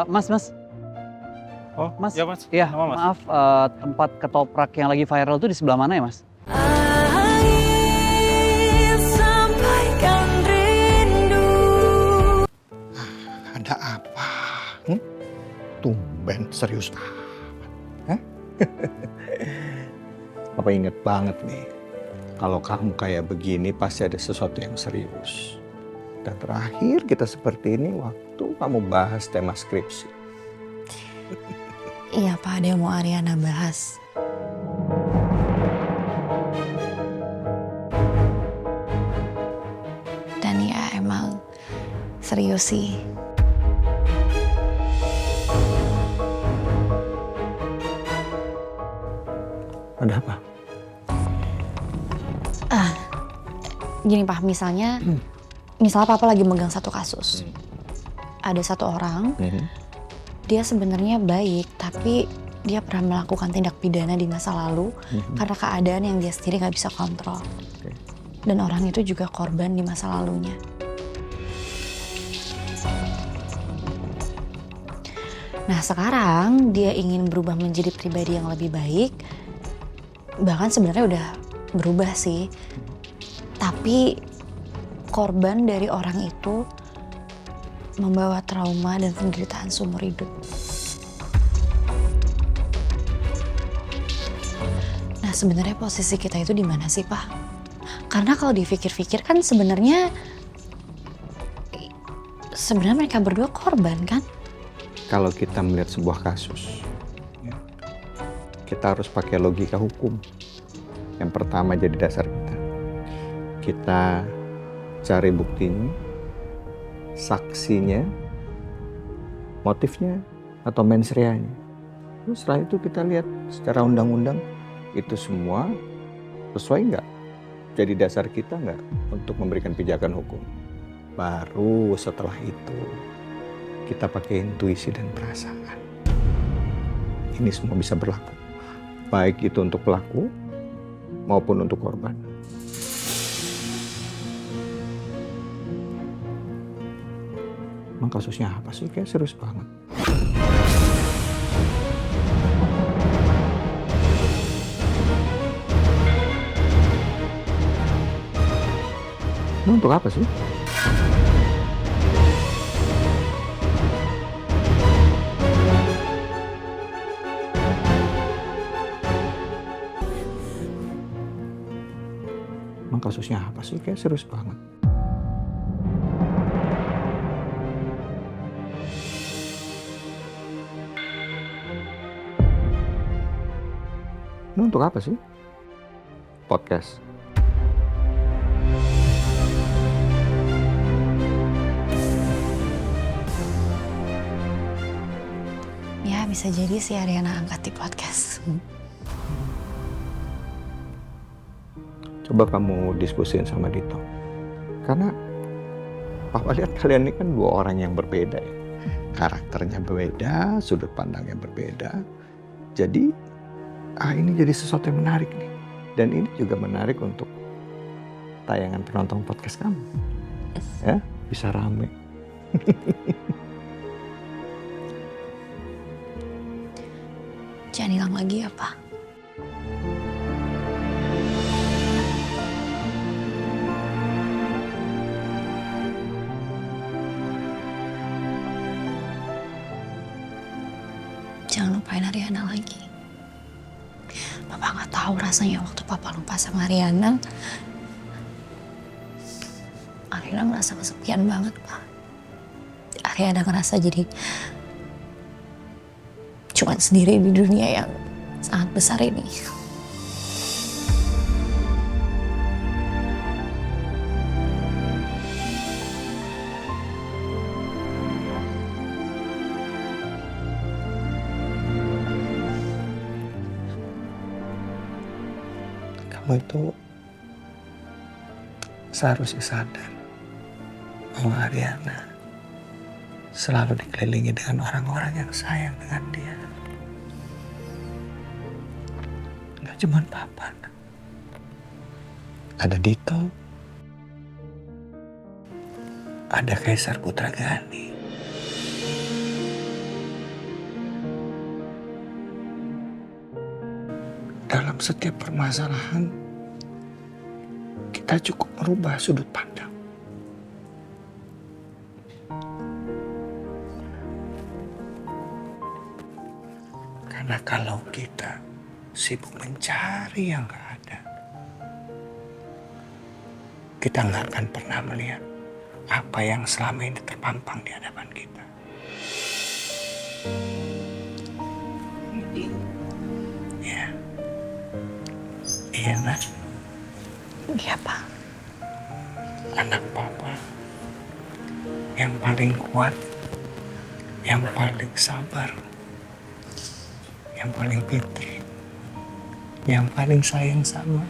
Mas. Oh, Mas. ya Mas. Iya, Nama, Mas? maaf, tempat ketoprak yang lagi viral tuh di sebelah mana ya, Mas? Sampaikan rindu. Ada apa? Tumben serius amat. Hah? Papa inget banget nih, kalau kamu kayak begini pasti ada sesuatu yang serius. Dan terakhir kita seperti ini waktu kamu bahas tema skripsi. Iya Pak, ada yang mau Ariana bahas. Dan ya emang serius sih. Ada apa? Gini Pak, misalnya Papa lagi megang satu kasus. Ada satu orang, dia sebenarnya baik, tapi dia pernah melakukan tindak pidana di masa lalu karena keadaan yang dia sendiri nggak bisa kontrol. Dan orang itu juga korban di masa lalunya. Nah sekarang dia ingin berubah menjadi pribadi yang lebih baik. Bahkan sebenarnya udah berubah sih. Tapi korban dari orang itu membawa trauma dan penderitaan seumur hidup. Nah sebenarnya posisi kita itu di mana sih Pak? Karena kalau dipikir-pikir kan sebenarnya mereka berdua korban kan? Kalau kita melihat sebuah kasus, kita harus pakai logika hukum. Yang pertama jadi dasar kita. Kita cari buktinya, saksinya, motifnya, atau mens reanya. Terus setelah itu kita lihat secara undang-undang itu semua sesuai nggak? Jadi dasar kita nggak untuk memberikan pijakan hukum. Baru setelah itu kita pakai intuisi dan perasaan. Ini semua bisa berlaku. Baik itu untuk pelaku maupun untuk korban. Emang kasusnya apa sih? Kayak serius banget. Ini untuk apa sih? Emang kasusnya apa sih? Kayak serius banget. Ini untuk apa sih? Podcast. Ya bisa jadi sih Ariana angkat di podcast. Coba kamu diskusiin sama Dito. Karena Papa lihat kalian ini kan dua orang yang berbeda ya. Karakternya berbeda, sudut pandangnya berbeda. Jadi ini jadi sesuatu yang menarik nih. Dan ini juga menarik untuk tayangan penonton podcast kamu. Ya, bisa rame. Jangan hilang lagi ya Pak. Jangan lupain Ariana lagi. Papa nggak tahu rasanya waktu Papa lupa sama Ariana. Ariana ngerasa kesepian banget Pak. Ariana ngerasa jadi cuman sendiri di dunia yang sangat besar ini. Kamu itu seharusnya sadar bahwa Ariana selalu dikelilingi dengan orang-orang yang sayang dengan dia. Gak cuma Papa. Ada Dito. Ada Kaisar Putra Gani. Dalam setiap permasalahan, kita cukup merubah sudut pandang. Karena kalau kita sibuk mencari yang gak ada, kita nggak akan pernah melihat apa yang selama ini terpampang di hadapan kita. Ya, iya nak. Iya, Pak. Anak papa yang paling kuat, yang paling sabar, yang paling pintar, yang paling sayang sama.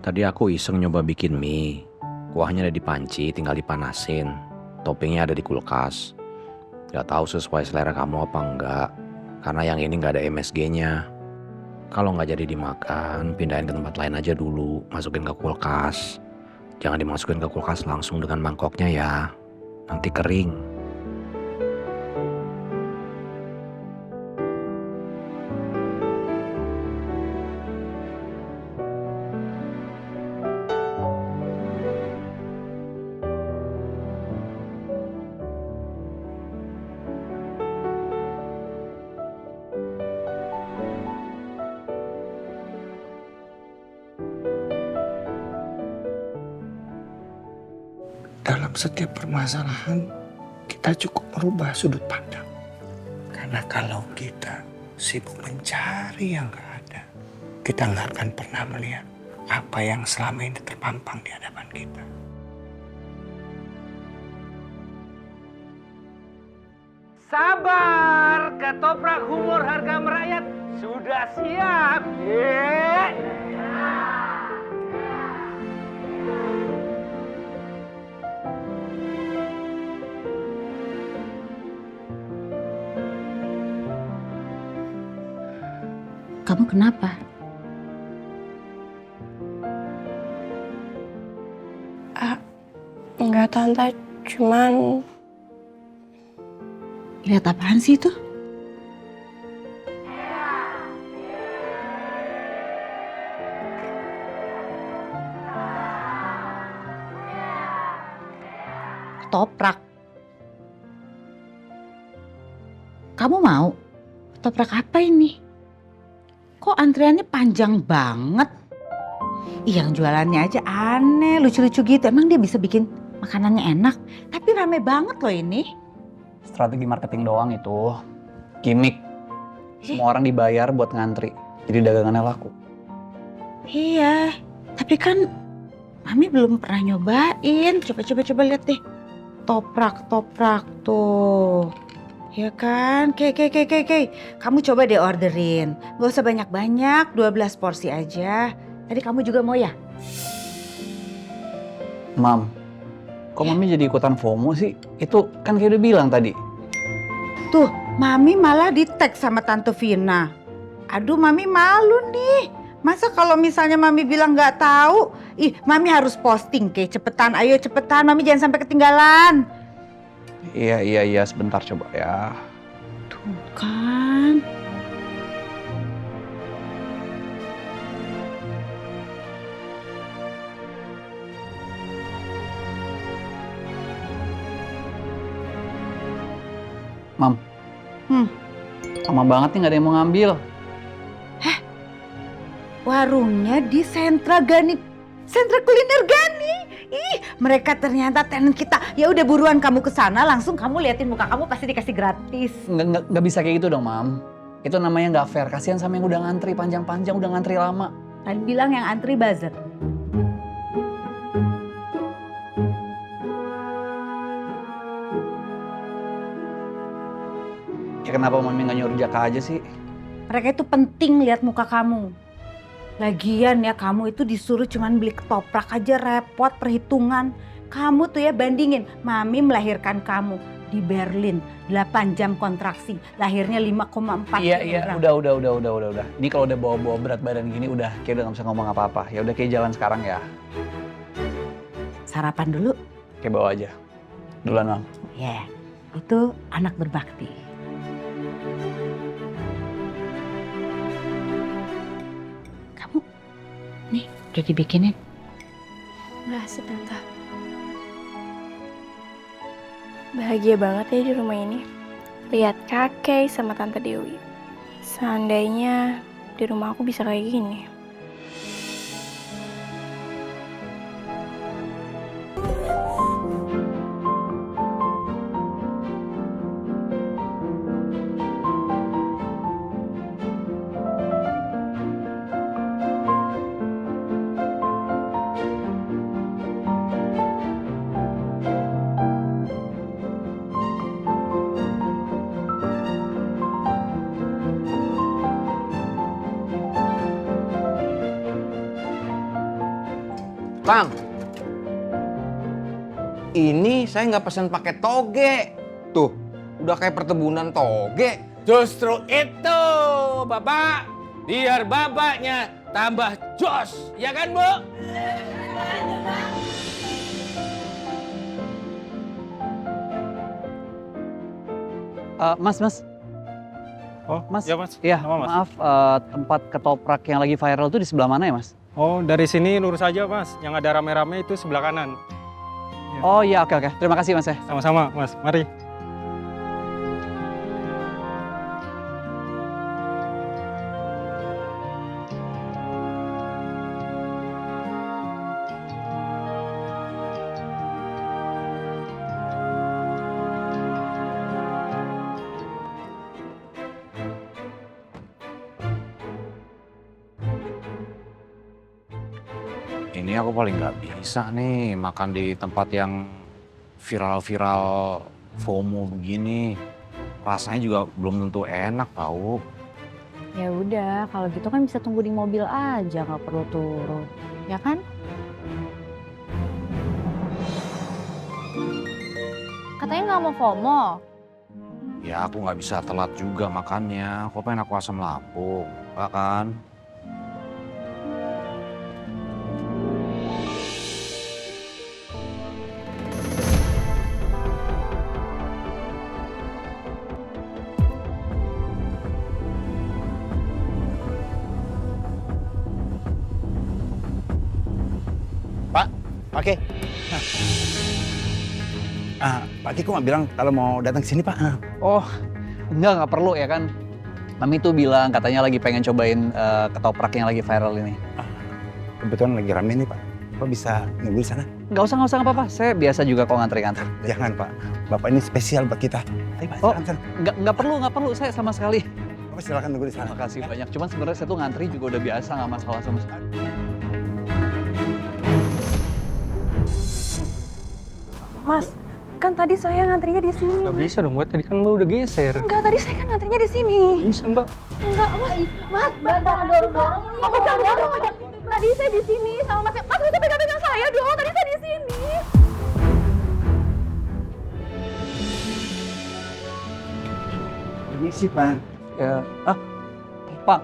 Tadi aku iseng nyoba bikin mie. Kuahnya ada di panci, tinggal dipanasin. Toppingnya ada di kulkas. Gak tahu sesuai selera kamu apa enggak. Karena yang ini gak ada MSG-nya. Kalau nggak jadi dimakan, pindahin ke tempat lain aja dulu. Masukin ke kulkas. Jangan dimasukin ke kulkas langsung dengan mangkoknya ya. Nanti kering. Dalam setiap permasalahan, kita cukup merubah sudut pandang. Karena kalau kita sibuk mencari yang gak ada, kita nggak akan pernah melihat apa yang selama ini terpampang di hadapan kita. Sabar, ketoprak humor harga merayat sudah siap. Kamu kenapa? Enggak tante, cuman Lihat apaan sih itu? Ketoprak. Kamu mau? Ketoprak apa ini? Kok antriannya panjang banget? Yang jualannya aja aneh, lucu-lucu gitu. Emang dia bisa bikin makanannya enak? Tapi rame banget loh ini. Strategi marketing doang itu. Gimik. Semua orang dibayar buat ngantri. Jadi dagangannya laku. Iya, tapi kan Mami belum pernah nyobain. Coba lihat deh. Toprak tuh. Ya kan? Kamu coba deh orderin. Gak usah banyak-banyak, 12 porsi aja. Tadi kamu juga mau ya? Mam, kok Mami jadi ikutan FOMO sih? Itu kan kayak udah bilang tadi. Tuh, Mami malah di-tag sama Tante Vina. Aduh, Mami malu nih. Masa kalau misalnya Mami bilang nggak tahu, Mami harus posting, cepetan, ayo cepetan, Mami jangan sampai ketinggalan. Iya, sebentar coba ya. Tuh kan. Mam. Lama banget nih nggak ada yang mau ngambil. Warungnya di Sentra Kuliner Gani. Mereka ternyata tenant kita. Ya udah buruan kamu ke sana, langsung kamu liatin muka kamu pasti dikasih gratis. Nggak bisa kayak gitu dong, Mam. Itu namanya nggak fair. Kasihan sama yang udah ngantri panjang-panjang, udah ngantri lama. Tadi bilang yang antri buzzer. Ya kenapa Mami nggak nyuruh Jaka aja sih? Mereka itu penting lihat muka kamu. Lagian ya kamu itu disuruh cuman beli ketoprak aja repot perhitungan. Kamu tuh ya bandingin, Mami melahirkan kamu di Berlin 8 jam kontraksi, lahirnya 5,4 Iya, kilogram. udah. Ini kalau udah bawa berat badan gini udah kayak udah nggak bisa ngomong apa-apa. Ya udah kayak jalan sekarang ya. Sarapan dulu. Kayak bawa aja. Duluan, Mam. Ya, itu anak berbakti. Kamu, nih udah dibikinin. Makasih Tante. Bahagia banget ya di rumah ini. Lihat kakek sama Tante Dewi. Seandainya di rumah aku bisa kayak gini. Kang, ini saya nggak pesen pakai toge. Tuh, udah kayak perkebunan toge. Justru itu, Bapak. Biar babaknya tambah jos. Ya kan, Bu? Mas. Oh, Mas. ya Mas. Iya, Nama, Mas? maaf, tempat ketoprak yang lagi viral itu di sebelah mana ya, Mas? Oh, dari sini lurus aja Mas. Yang ada rame-rame itu sebelah kanan. Oh iya, oke. Terima kasih, Mas ya. Sama-sama Mas, mari. Ini aku paling nggak bisa nih makan di tempat yang viral-viral FOMO begini. Rasanya juga belum tentu enak tau. Ya udah, kalau gitu kan bisa tunggu di mobil aja, nggak perlu turun, ya kan? Katanya nggak mau FOMO. Ya aku nggak bisa telat juga makannya. Kok pengen aku asam lambung, nggak kan? Oke. Pak Kiko nggak bilang kalau mau datang ke sini, Pak. Oh, nggak perlu ya kan. Mami tuh bilang katanya lagi pengen cobain ketoprak yang lagi viral ini. Kebetulan lagi rame nih, Pak. Pak bisa nunggu di sana? Nggak usah nggak apa-apa. Saya biasa juga kok ngantri-ngantri. Jangan, Pak. Bapak ini spesial buat kita. Ayo, Pak, Oh, silakan. nggak perlu. Saya sama sekali. Bapak silakan nunggu di sana. Makasih banyak. Cuman sebenarnya saya tuh ngantri juga udah biasa, nggak masalah sama sekali. Mas, kan tadi saya ngantrinya di sini. Nggak bisa dong, Mbak. Tadi kan Mbak udah geser. Enggak, tadi saya kan ngantrinya di sini. Bisa, Mbak. Enggak, Mas, jangan dorong-dorong. Apa jangan dorong? Tadi saya di sini sama Mas. Mas bisa pegang-pegang saya dong. Tadi saya di sini. Permisi, Pak. Ya, Pak.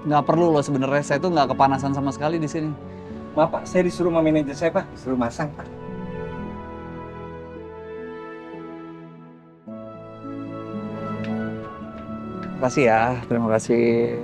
Nggak perlu loh sebenarnya. Saya tuh nggak kepanasan sama sekali di sini. Maaf, Pak. Saya disuruh sama manajer saya, Pak. Disuruh masang, Pak. Terima kasih ya. Terima kasih.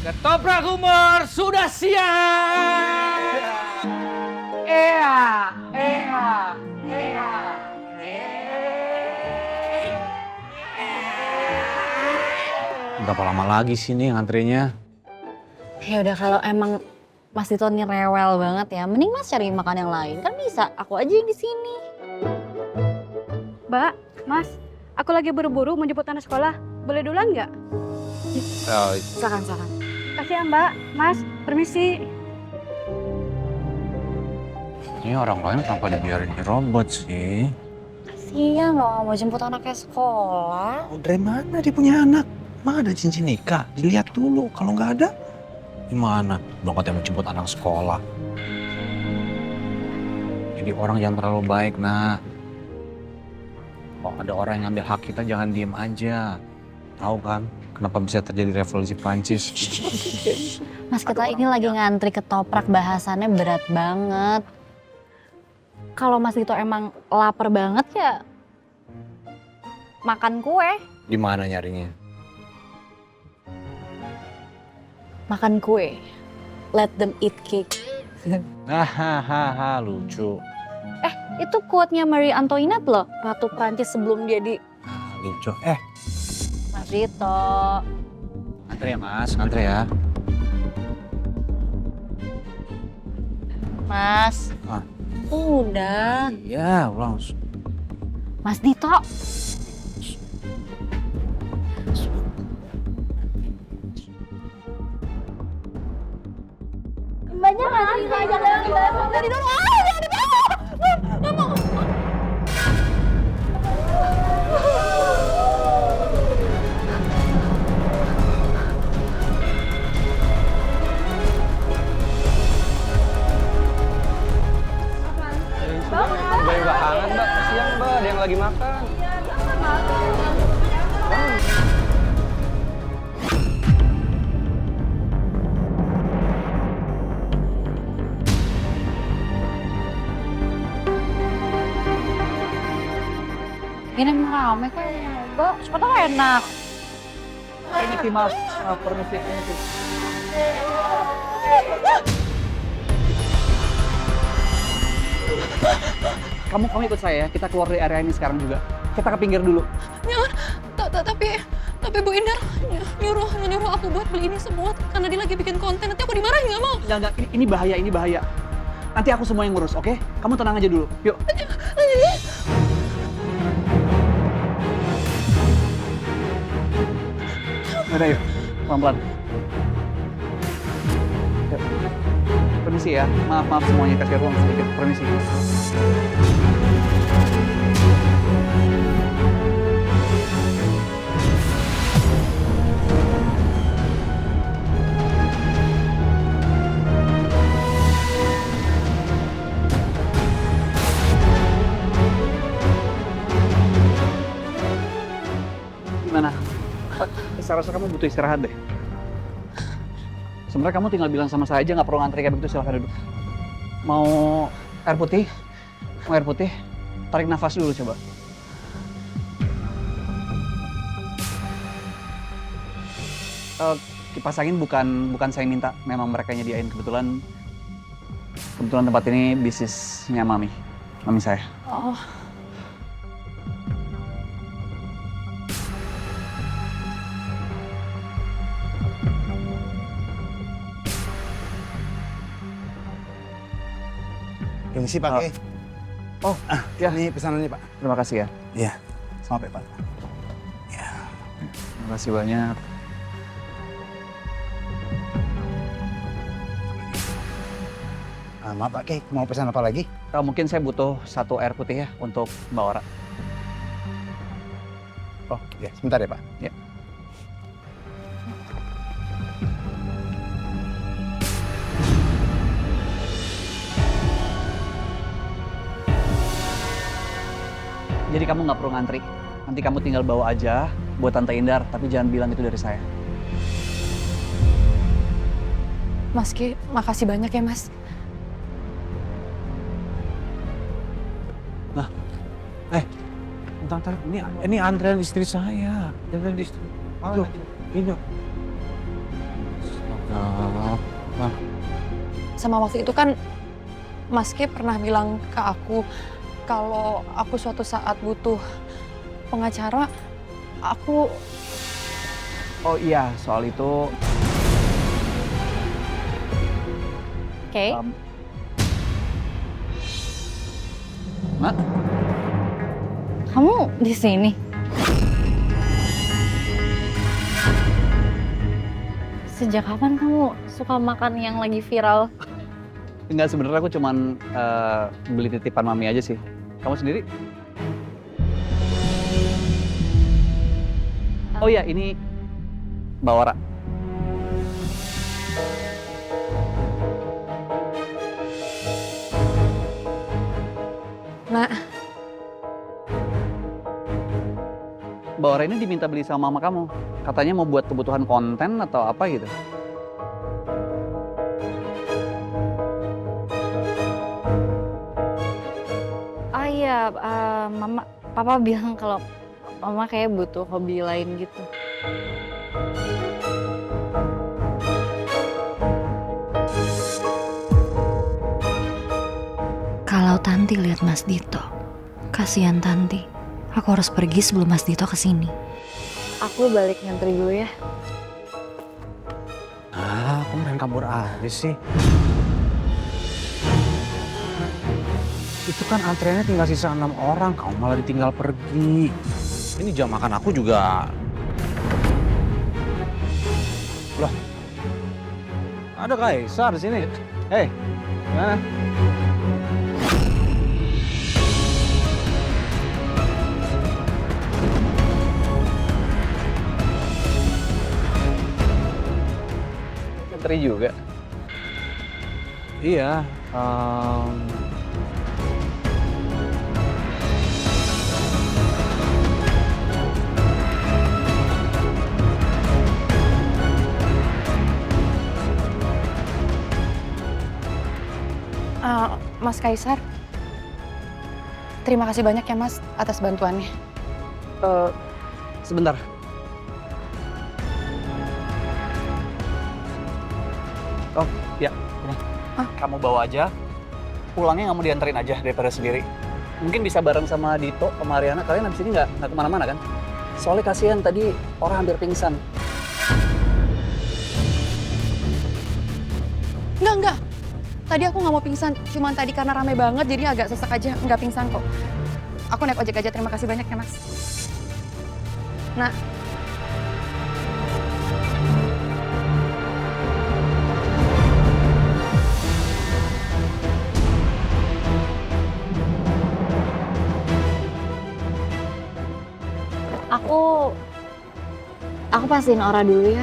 Ketoprak humor sudah siap. Berapa lama lagi sih nih ngantrinya? Ya udah kalau emang Mas Dito nih rewel banget ya, mending Mas cari makan yang lain. Kan bisa, aku aja yang di sini. Mbak, Mas, aku lagi buru-buru mau jemput anak sekolah. Boleh duluan nggak? Silakan. Kasih ya Mbak, Mas, permisi. Ini orang lain kenapa dibiarin di robot sih? Kasian loh, mau jemput anaknya sekolah. Dari mana dia punya anak? Emang ada cincin nikah? Dilihat dulu, kalau nggak ada, gimana? Belum katanya mau jemput anak sekolah. Jadi orang jangan terlalu baik, nak. Kalau ada orang yang ngambil hak kita, jangan diem aja. Tahu kan, kenapa bisa terjadi revolusi Prancis? Mas, kita ini lagi ngantri ketoprak, bahasannya berat banget. Kalau Mas Dito emang lapar banget ya, makan kue. Di mana nyarinya? Makan kue. Let them eat cake. Hahaha, lucu. Itu quote-nya Marie Antoinette loh, Ratu Prancis sebelum dia di... Lucu. Mas Dito. Antre ya, Mas. Antre ya. Mas. Ah. Udah. Iya, ulang. Mas Dito. Banyak nggak sih? Jangan dibawa. Jangan dibawa. Nggak mau. Udah nggak hangat, Mbak. Kasihan, Mbak. Ada yang lagi makan. Ini emang rame kok yang nyoba. Siapa tau enak. Permisi, Mas. Permisi. Kamu ikut saya ya. Kita keluar dari area ini sekarang juga. Kita ke pinggir dulu. Tapi Bu Indar nyuruh aku buat beli ini semua karena dia lagi bikin konten. Nanti aku dimarahin, nggak mau. Enggak. Ini bahaya. Nanti aku semua yang ngurus, oke? Kamu tenang aja dulu. Yuk. Udah yuk, pelan-pelan. Yuk. Permisi ya, maaf semuanya, kasih ruang sedikit. Permisi. Gimana? Saya rasa kamu butuh istirahat deh. Sebenarnya kamu tinggal bilang sama saya aja, nggak perlu ngantri kayak begitu, silahkan duduk. Mau air putih? Mau air putih? Tarik nafas dulu coba. Kipas angin bukan saya minta, memang mereka nyediain. Kebetulan tempat ini bisnisnya mami saya. Oh. Permisi, Pak. Oh, ya. Ini pesanannya Pak. Terima kasih ya. Iya, sampai Pak. Terima kasih banyak. Maaf Pak Kay, mau pesan apa lagi? Mungkin saya butuh 1 air putih ya untuk Mbak Ora. Oh, ya, sebentar ya Pak. Ya. Jadi kamu nggak perlu ngantri. Nanti kamu tinggal bawa aja buat Tante Indar, tapi jangan bilang itu dari saya. Mas Ki, makasih banyak ya Mas. Bentar, ini Andrea istri saya. Jangan istri. Aduh, ini. Sama waktu itu kan Mas Ki pernah bilang ke aku kalau aku suatu saat butuh pengacara, aku... Oh iya, soal itu. Oke. Mak? Kamu di sini? Sejak kapan kamu suka makan yang lagi viral? Enggak, sebenarnya aku cuman beli titipan Mami aja sih. Kamu sendiri? Oh iya, ini Mbak Ora. Nak, Mbak Ora ini diminta beli sama mama kamu. Katanya mau buat kebutuhan konten atau apa gitu. oh iya, Papa bilang kalau Mama kayak butuh hobi lain gitu. Kalau Tanti lihat Mas Dito, kasihan Tanti. Aku harus pergi sebelum Mas Dito kesini. Aku balik ngantri dulu ya. Kok main kabur aja sih? Itu kan antreannya tinggal sisa 6 orang, kamu malah ditinggal pergi. Ini jam makan aku juga. Loh, ada Kaisar di sini. Hei, mana? Ngantri juga. Iya. Mas Kaisar, terima kasih banyak ya Mas atas bantuannya. Sebentar. Oh, ya. Kamu bawa aja. Pulangnya nggak mau dianterin aja daripada sendiri. Mungkin bisa bareng sama Dito, sama Mariana. Kalian habis ini nggak kemana-mana kan? Soalnya kasihan tadi orang hampir pingsan. Enggak. Tadi aku nggak mau pingsan, cuman tadi karena rame banget jadi agak sesak aja, nggak pingsan kok. Aku naik ojek aja, terima kasih banyak ya Mas. Nah, aku pastiin Ora dulu ya